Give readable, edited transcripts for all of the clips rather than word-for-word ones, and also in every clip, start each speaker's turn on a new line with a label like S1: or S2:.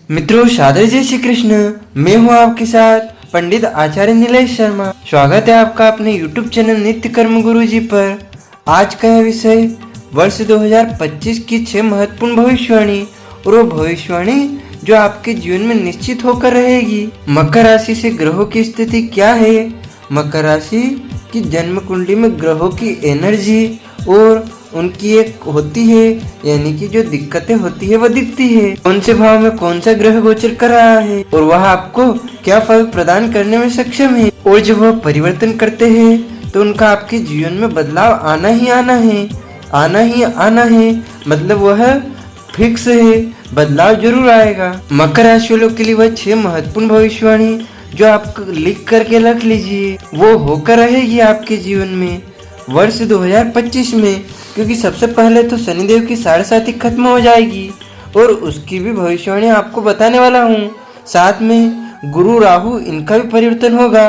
S1: मित्रों, सादर जय श्री कृष्ण। मैं हूँ आपके साथ पंडित आचार्य नीलेश शर्मा। स्वागत है आपका अपने YouTube चैनल नित्य कर्म गुरु जी पर। आज का यह विषय वर्ष 2025 की 6 महत्वपूर्ण भविष्यवाणी और वो भविष्यवाणी जो आपके जीवन में निश्चित होकर रहेगी। मकर राशि से ग्रहों की स्थिति क्या है? मकर राशि की जन्म कुंडली में ग्रहों की एनर्जी और उनकी एक होती है, यानी कि जो दिक्कतें होती है वो दिखती है। कौन से भाव में कौन सा ग्रह गोचर कर रहा है और वह आपको क्या फल प्रदान करने में सक्षम है, और जब वह परिवर्तन करते हैं तो उनका आपके जीवन में बदलाव आना ही आना है, आना ही आना है। मतलब वह फिक्स है, बदलाव जरूर आएगा। मकर राशि वालों के लिए वह 6 महत्वपूर्ण भविष्यवाणी जो आप लिख करके रख लीजिए, वो होकर रहेगी आपके जीवन में वर्ष 2025 में। क्योंकि सबसे पहले तो शनिदेव की 7.5 खत्म हो जाएगी और उसकी भी भविष्यवाणी आपको बताने वाला हूँ। साथ में गुरु राहु इनका भी परिवर्तन होगा।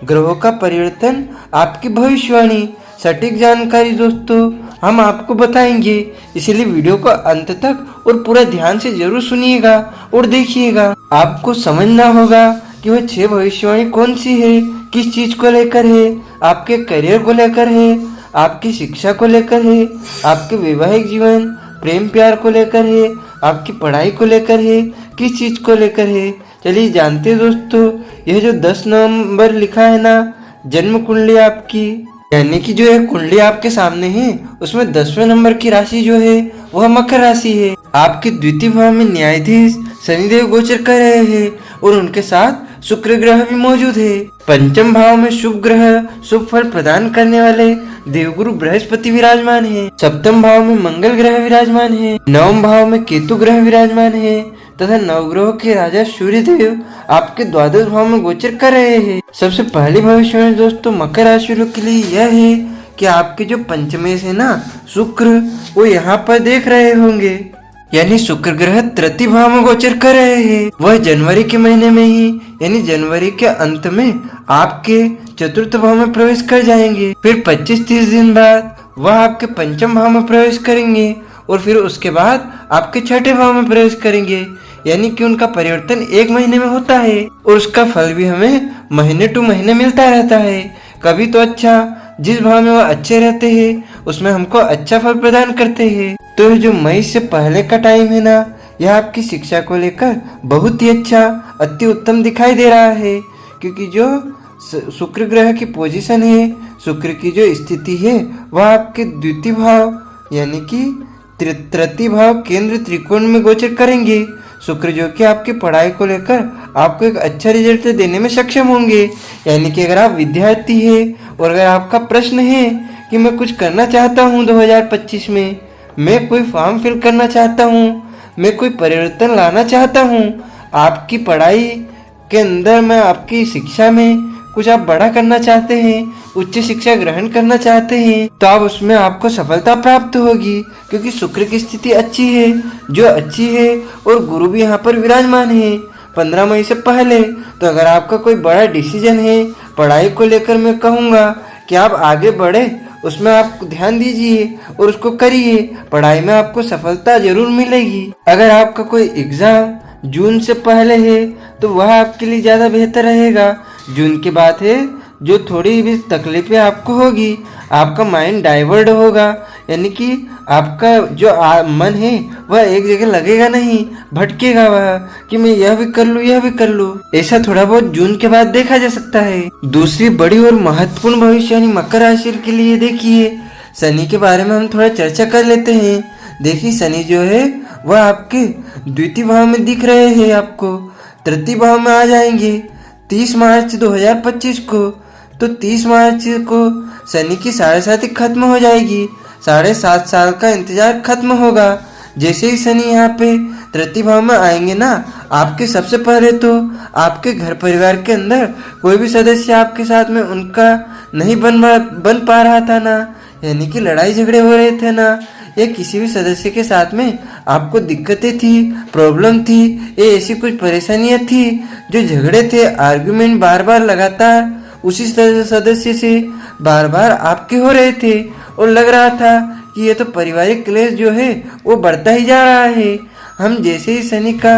S1: ग्रहों का परिवर्तन, आपकी भविष्यवाणी, सटीक जानकारी दोस्तों हम आपको बताएंगे। इसलिए वीडियो को अंत तक और पूरा ध्यान से जरूर सुनिएगा और देखिएगा। आपको समझना होगा कि वह 6 भविष्यवाणी कौन सी है, किस चीज को लेकर है, आपके करियर को लेकर है, आपकी शिक्षा को लेकर है, आपके वैवाहिक जीवन, प्रेम प्यार को लेकर है, आपकी पढ़ाई को लेकर है, किस चीज को लेकर है। चलिए जानते हैं दोस्तों। यह जो 10 नंबर लिखा है ना, जन्म कुंडली आपकी, यानी कि जो यह कुंडली आपके सामने है उसमें 10वें नंबर की राशि जो है वह मकर राशि है। आपके द्वितीय भाव में न्यायाधीश शनिदेव गोचर कर रहे हैं और उनके साथ शुक्र ग्रह भी मौजूद है। पंचम भाव में शुभ ग्रह, शुभ फल प्रदान करने वाले देवगुरु बृहस्पति विराजमान है। सप्तम भाव में मंगल ग्रह विराजमान है। नवम भाव में केतु ग्रह विराजमान है तथा नवग्रहों के राजा सूर्य देव आपके द्वादश भाव में गोचर कर रहे हैं। सबसे पहली भविष्यवाणी दोस्तों मकर राशि वालों के लिए यह है कि आपके जो पंचमेश है ना शुक्र, वो यहाँ पर देख रहे होंगे, यानी शुक्र ग्रह तृतीय भाव में गोचर कर रहे हैं। वह जनवरी के महीने में ही, यानी जनवरी के अंत में आपके चतुर्थ भाव में प्रवेश कर जाएंगे। फिर 25-30 दिन बाद वह आपके पंचम भाव में प्रवेश करेंगे और फिर उसके बाद आपके छठे भाव में प्रवेश करेंगे। यानी कि उनका परिवर्तन 1 महीने में होता है और उसका फल भी हमें महीने टू महीने मिलता रहता है। कभी तो अच्छा, जिस भाव में वह अच्छे रहते हैं उसमें हमको अच्छा फल प्रदान करते हैं। तो जो मई से पहले का टाइम है ना, यह आपकी शिक्षा को लेकर बहुत ही अच्छा, अति उत्तम दिखाई दे रहा है। क्योंकि जो शुक्र ग्रह की पोजीशन है, शुक्र की जो स्थिति है वह आपके द्वितीय भाव यानी कि तृतीय भाव केंद्र त्रिकोण में गोचर करेंगे। शुक्र जो कि आपकी पढ़ाई को लेकर आपको एक अच्छा रिजल्ट देने में सक्षम होंगे। यानी कि अगर आप विद्यार्थी हैं और अगर आपका प्रश्न है कि मैं कुछ करना चाहता हूं 2025 में, मैं कोई फॉर्म फिल करना चाहता हूं, मैं कोई परिवर्तन लाना चाहता हूं आपकी पढ़ाई के अंदर, मैं आपकी शिक्षा में कुछ आप बड़ा करना चाहते हैं, उच्च शिक्षा ग्रहण करना चाहते हैं, तो आप उसमें आपको सफलता प्राप्त होगी। क्योंकि शुक्र की स्थिति अच्छी है, जो अच्छी है, और गुरु भी यहाँ पर विराजमान है 15 मई से पहले। तो अगर आपका कोई बड़ा डिसीजन है पढ़ाई को लेकर, मैं कहूँगा कि आप आगे बढ़े, उसमें आप ध्यान दीजिए और उसको करिए। पढ़ाई में आपको सफलता जरूर मिलेगी। अगर आपका कोई एग्जाम जून से पहले है तो वह आपके लिए ज़्यादा बेहतर रहेगा। जून के बाद है जो थोड़ी भी तकलीफें आपको होगी, आपका माइंड डाइवर्ट होगा, यानी कि आपका जो मन है वह एक जगह लगेगा नहीं, भटकेगा वह कि मैं यह भी कर लूँ, यह भी कर लूँ। ऐसा थोड़ा बहुत जून के बाद देखा जा सकता है। दूसरी बड़ी और महत्वपूर्ण भविष्यवाणी मकर राशि के लिए देखिए, शनि के बारे में हम थोड़ा चर्चा कर लेते हैं। देखिए शनि जो है वह आपके द्वितीय भाव में दिख रहे हैं, आपको तृतीय भाव में आ जाएंगे 30 मार्च 2025 को। तो 30 मार्च को शनि की 7.5 खत्म हो जाएगी। 7.5 साल का इंतजार खत्म होगा। जैसे ही शनि यहाँ पे तृतीय भाव में आएंगे ना, आपके सबसे पहले तो आपके घर परिवार के अंदर कोई भी सदस्य आपके साथ में उनका नहीं बन पा रहा था ना, यानी कि लड़ाई झगड़े हो रहे थे ना, या किसी भी सदस्य के साथ में आपको दिक्कतें थी, प्रॉब्लम थी, ये ऐसी कुछ परेशानियां थी, जो झगड़े थे, आर्गुमेंट बार बार लगातार उसी सदस्य से बार बार आपके हो रहे थे और लग रहा था कि ये तो पारिवारिक क्लेश जो है वो बढ़ता ही जा रहा है। हम जैसे ही शनि का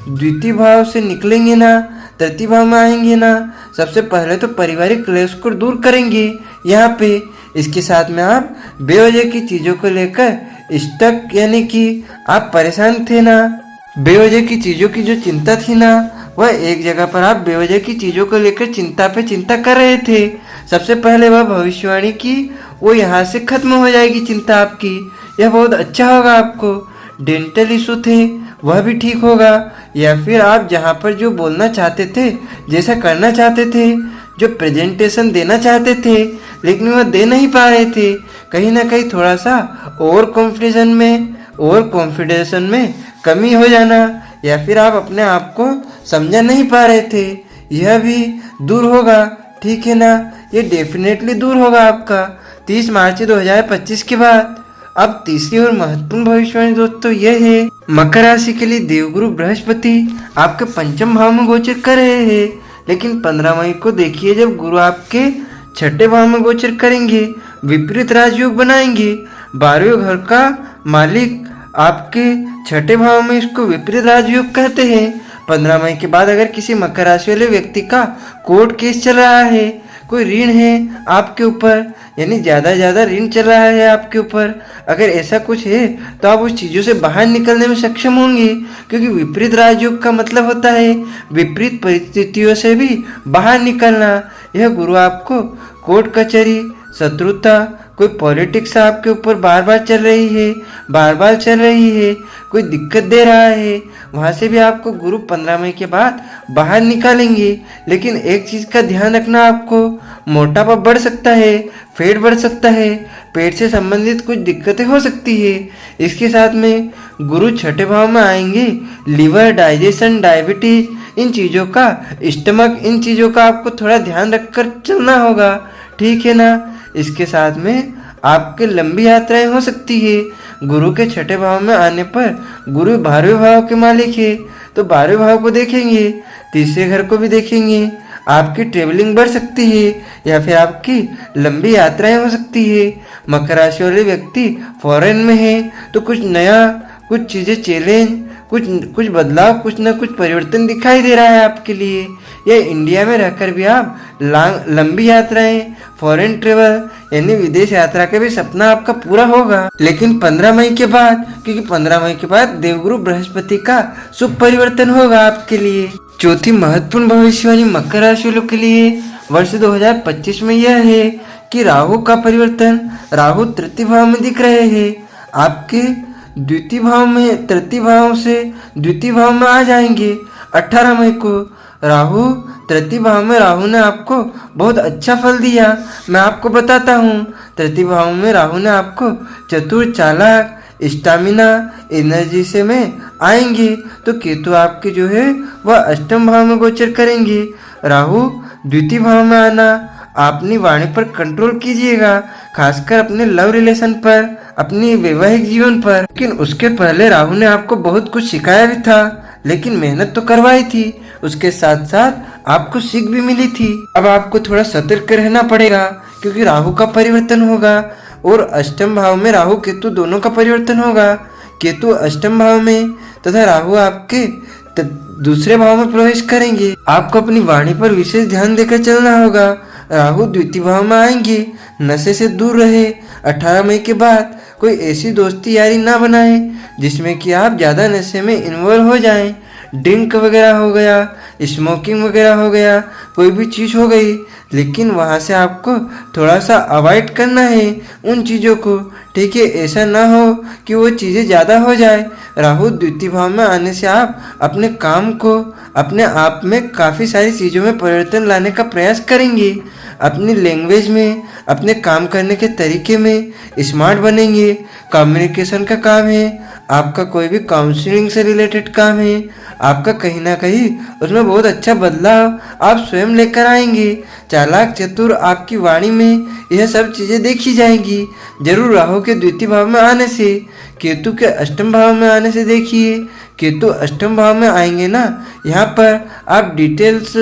S1: द्वितीय भाव से निकलेंगे ना, तृतीय भाव में आएंगे ना, सबसे पहले तो पारिवारिक क्लेश को दूर करेंगे यहाँ पे। इसके साथ में आप बेवजह की चीज़ों को लेकर स्टक यानी कि आप परेशान थे ना, बेवजह की चीज़ों की जो चिंता थी ना, वह एक जगह पर आप बेवजह की चीज़ों को लेकर चिंता पे चिंता कर रहे थे। सबसे पहले वह भविष्यवाणी की वो यहाँ से खत्म हो जाएगी चिंता आपकी, यह बहुत अच्छा होगा आपको। डेंटल इशू थे वह भी ठीक होगा, या फिर आप जहाँ पर जो बोलना चाहते थे, जैसा करना चाहते थे, जो प्रेजेंटेशन देना चाहते थे लेकिन वह दे नहीं पा रहे थे, कहीं ना कहीं थोड़ा सा ओवर कॉन्फिडेंसन में कमी हो जाना, या फिर आप अपने आप को समझा नहीं पा रहे थे, यह भी दूर होगा। ठीक है ना, ये डेफिनेटली दूर होगा आपका 30 मार्च 2025 के बाद। अब तीसरी और महत्वपूर्ण भविष्यवाणी दोस्तों यह है, मकर राशि के लिए देवगुरु बृहस्पति आपके पंचम भाव में गोचर कर रहे हैं, लेकिन 15 मई को देखिए जब गुरु आपके छठे भाव में गोचर करेंगे, विपरीत राजयोग बनाएंगे। 12वें घर का मालिक आपके छठे भाव में, इसको विपरीत राजयोग कहते हैं। 15 मई के बाद अगर किसी मकर राशि वाले व्यक्ति का कोर्ट केस चल रहा है, कोई ऋण है आपके ऊपर, यानी ज़्यादा ऋण चल रहा है आपके ऊपर, अगर ऐसा कुछ है तो आप उस चीज़ों से बाहर निकलने में सक्षम होंगे, क्योंकि विपरीत राजयोग का मतलब होता है विपरीत परिस्थितियों से भी बाहर निकलना। यह गुरु आपको कोर्ट कचहरी, शत्रुता, कोई पॉलिटिक्स आपके ऊपर बार बार चल रही है, कोई दिक्कत दे रहा है, वहाँ से भी आपको गुरु 15 मई के बाद बाहर निकालेंगे। लेकिन एक चीज़ का ध्यान रखना, आपको मोटापा बढ़ सकता है, फैट बढ़ सकता है, पेट से संबंधित कुछ दिक्कतें हो सकती है। इसके साथ में गुरु छठे भाव में आएंगे, लीवर, डाइजेशन, डायबिटीज, इन चीज़ों का, स्टमक, इन चीज़ों का आपको थोड़ा ध्यान रखकर चलना होगा। ठीक है ना। इसके साथ में आपके लंबी यात्राएं हो सकती है। गुरु के छठे भाव में आने पर गुरु 12वें भाव के मालिक है, तो 12वें भाव को देखेंगे, तीसरे घर को भी देखेंगे। आपकी ट्रेवलिंग बढ़ सकती है या फिर आपकी लंबी यात्राएं हो सकती है। मकर राशि वाले व्यक्ति फॉरेन में है तो कुछ नया, कुछ चीज़ें चैलेंज, कुछ बदलाव, कुछ ना कुछ परिवर्तन दिखाई दे रहा है आपके लिए। या इंडिया में रहकर भी आप लंबी यात्राएं, फॉरेन ट्रेवल यानी विदेश यात्रा का भी सपना आपका पूरा होगा। लेकिन 15 मई के बाद, क्योंकि 15 मई के बाद देवगुरु बृहस्पति का शुभ परिवर्तन होगा आपके लिए। चौथी महत्वपूर्ण भविष्यवाणी मकर राशि वालों के लिए वर्ष 2025 में यह है कि राहु का परिवर्तन, राहु तृतीय भाव में दिख रहे हैं आपके द्वितीय भाव में, तृतीय भाव से द्वितीय भाव में आ जाएंगे 18 मई को। राहु तृतीय भाव में, राहु ने आपको बहुत अच्छा फल दिया। मैं आपको बताता हूँ, तृतीय भाव में राहु ने आपको चतुर, चालाक, स्टामिना, एनर्जी से में आएंगे। तो केतु आपके जो है वह अष्टम भाव में गोचर करेंगे। राहु द्वितीय भाव में आना, अपनी वाणी पर कंट्रोल कीजिएगा, खासकर अपने लव रिलेशन पर, अपनी वैवाहिक जीवन पर। लेकिन उसके पहले राहु ने आपको बहुत कुछ सिखाया भी था, लेकिन मेहनत तो करवाई थी, उसके साथ साथ आपको सीख भी मिली थी। अब आपको थोड़ा सतर्क रहना पड़ेगा, क्योंकि राहु का परिवर्तन होगा और अष्टम भाव में राहु केतु दोनों का परिवर्तन होगा। केतु अष्टम भाव में तथा राहु आपके दूसरे भाव में प्रवेश करेंगे। आपको अपनी वाणी पर विशेष ध्यान देकर चलना होगा। राहु द्वितीय भाव में आएंगे, नशे से दूर रहे। 18 मई के बाद कोई ऐसी दोस्ती यारी ना बनाए जिसमें कि आप ज़्यादा नशे में इन्वॉल्व हो जाएं। ड्रिंक वगैरह हो गया, स्मोकिंग वगैरह हो गया, कोई भी चीज़ हो गई, लेकिन वहाँ से आपको थोड़ा सा अवॉइड करना है उन चीज़ों को। ठीक है, ऐसा ना हो कि वो चीज़ें ज़्यादा हो जाए। राहु द्वितीय भाव में आने से आप अपने काम को, अपने आप में काफ़ी सारी चीज़ों में परिवर्तन लाने का प्रयास करेंगे। अपनी लैंग्वेज में, अपने काम करने के तरीके में स्मार्ट बनेंगे। कम्युनिकेशन का काम है आपका, कोई भी काउंसलिंग से रिलेटेड काम है आपका, कहीं ना कहीं उसमें बहुत अच्छा बदलाव आप स्वयं लेकर आएंगे। चालाक, चतुर, आपकी वाणी में यह सब चीज़ें देखी जाएंगी। जरूर राहु के द्वितीय भाव में आने से, केतु के अष्टम भाव में आने से देखिए, केतु अष्टम भाव में आएंगे ना, यहाँ पर आप डिटेल्स,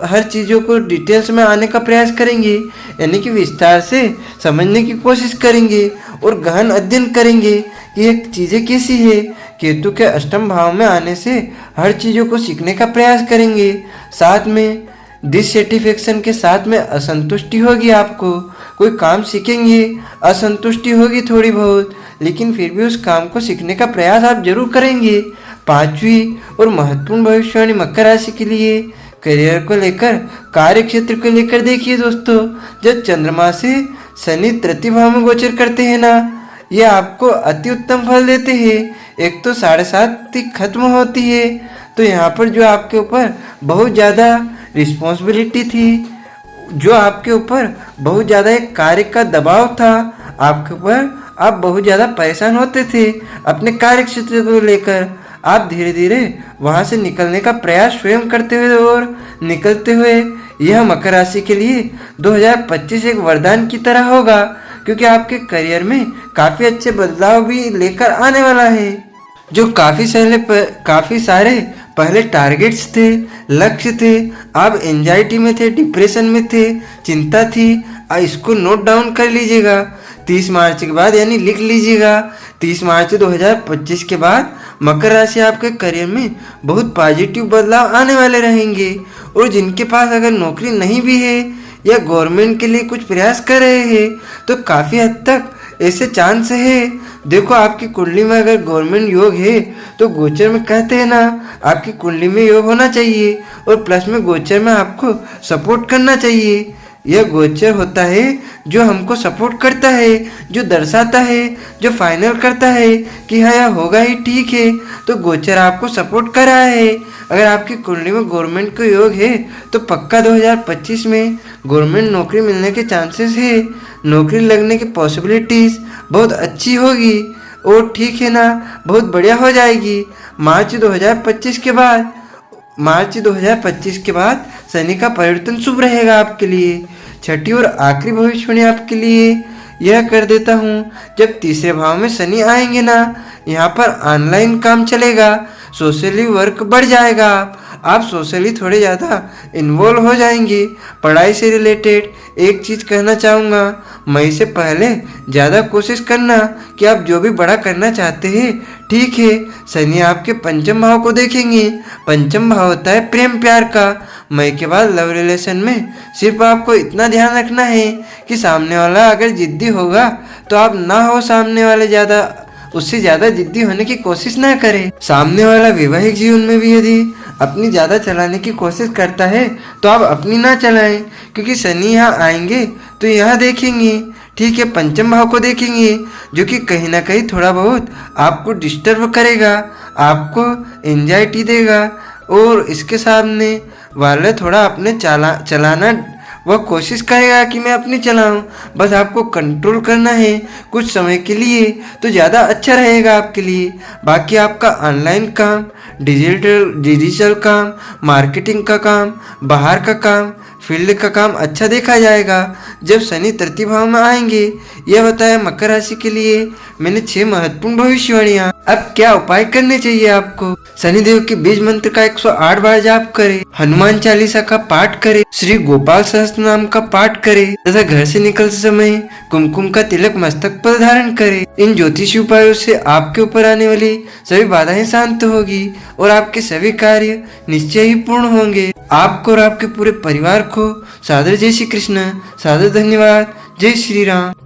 S1: हर चीज़ों को डिटेल्स में आने का प्रयास करेंगे, यानी कि विस्तार से समझने की कोशिश करेंगे और गहन अध्ययन करेंगे कि ये चीज़ें कैसी है, केतु के अष्टम भाव में आने से हर चीज़ों को सीखने का प्रयास करेंगे। साथ में डिससेटिस्फेक्शन के साथ में असंतुष्टि होगी, आपको कोई काम सीखेंगे, असंतुष्टि होगी थोड़ी बहुत, लेकिन फिर भी उस काम को सीखने का प्रयास आप जरूर करेंगे। पांचवी और महत्वपूर्ण भविष्यवाणी मकर राशि के लिए करियर को लेकर, कार्य क्षेत्र को लेकर देखिए दोस्तों, जब चंद्रमा से शनि तृतीय भाव में गोचर करते हैं ना, ये आपको अति उत्तम फल देते हैं। एक तो 7.5 खत्म होती है, तो यहाँ पर जो आपके ऊपर बहुत ज़्यादा रिस्पॉन्सिबिलिटी थी, जो आपके ऊपर बहुत ज़्यादा एक कार्य का दबाव था, आपके ऊपर आप बहुत ज़्यादा परेशान होते थे अपने कार्य क्षेत्र को लेकर, आप धीरे धीरे वहाँ से निकलने का प्रयास स्वयं करते हुए और निकलते हुए यह मकर राशि के लिए 2025 एक वरदान की तरह होगा, क्योंकि आपके करियर में काफ़ी अच्छे बदलाव भी लेकर आने वाला है। जो काफ़ी सारे पहले टारगेट्स थे, लक्ष्य थे, आप एंजाइटी में थे, डिप्रेशन में थे, चिंता थी, इसको नोट डाउन कर लीजिएगा। 30 मार्च के बाद यानी लिख लीजिएगा, 30 मार्च 2025 के बाद मकर राशि आपके करियर में बहुत पॉजिटिव बदलाव आने वाले रहेंगे। और जिनके पास अगर नौकरी नहीं भी है या गवर्नमेंट के लिए कुछ प्रयास कर रहे हैं, तो काफ़ी हद तक ऐसे चांस है। देखो, आपकी कुंडली में अगर गवर्नमेंट योग है तो गोचर में कहते हैं ना, आपकी कुंडली में योग होना चाहिए और प्लस में गोचर में आपको सपोर्ट करना चाहिए। यह गोचर होता है जो हमको सपोर्ट करता है, जो दर्शाता है, जो फाइनल करता है कि हाँ यह होगा ही, ठीक है। तो गोचर आपको सपोर्ट कर रहा है। अगर आपकी कुंडली में गवर्नमेंट का योग है तो पक्का 2025 में गवर्नमेंट नौकरी मिलने के चांसेस है, नौकरी लगने की पॉसिबिलिटीज़ बहुत अच्छी होगी और ठीक है ना, बहुत बढ़िया हो जाएगी। मार्च 2025 के बाद शनि का परिवर्तन शुभ रहेगा आपके लिए। छठी और आखिरी भविष्यवाणी आपके लिए यह कर देता हूँ, जब तीसरे भाव में शनि आएंगे ना, यहाँ पर ऑनलाइन काम चलेगा, सोशली वर्क बढ़ जाएगा, आप सोशली थोड़े ज़्यादा इन्वॉल्व हो जाएंगे। पढ़ाई से रिलेटेड एक चीज़ कहना चाहूँगा, मई से पहले ज़्यादा कोशिश करना कि आप जो भी बड़ा करना चाहते हैं, ठीक है। शनि आपके पंचम भाव को देखेंगे, पंचम भाव होता है प्रेम प्यार का। मई के बाद लव रिलेशन में सिर्फ आपको इतना ध्यान रखना है कि सामने वाला अगर जिद्दी होगा तो आप ना हो सामने वाले उससे ज़्यादा जिद्दी होने की कोशिश ना करें। सामने वाला वैवाहिक जीवन में भी यदि अपनी ज़्यादा चलाने की कोशिश करता है तो आप अपनी ना चलाएं, क्योंकि शनि यहाँ आएंगे तो यहाँ देखेंगे, ठीक है, पंचम भाव को देखेंगे, जो कि कहीं ना कहीं थोड़ा बहुत आपको डिस्टर्ब करेगा, आपको एंजाइटी देगा और इसके सामने वाले थोड़ा अपने चलाना वह कोशिश करेगा कि मैं अपनी चलाऊं। बस आपको कंट्रोल करना है कुछ समय के लिए, तो ज़्यादा अच्छा रहेगा आपके लिए। बाकी आपका ऑनलाइन काम, डिजिटल काम, मार्केटिंग का काम, बाहर का काम, फील्ड का काम अच्छा देखा जाएगा जब शनि तृतीय भाव में आएंगे। यह बताया मकर राशि के लिए मैंने 6 महत्वपूर्ण भविष्यवाणियां। अब क्या उपाय करने चाहिए आपको? शनिदेव के बीज मंत्र का 108 बार जाप करें, हनुमान चालीसा का पाठ करें, श्री गोपाल सहस्त्र नाम का पाठ करें तथा घर से निकलते समय कुमकुम का तिलक मस्तक पर धारण करें। इन ज्योतिषी उपायों से आपके ऊपर आने वाली सभी बाधाएं शांत होगी और आपके सभी कार्य निश्चय ही पूर्ण होंगे। आपको और आपके पूरे परिवार को सादर जय श्री कृष्ण, सादर धन्यवाद, जय श्री राम।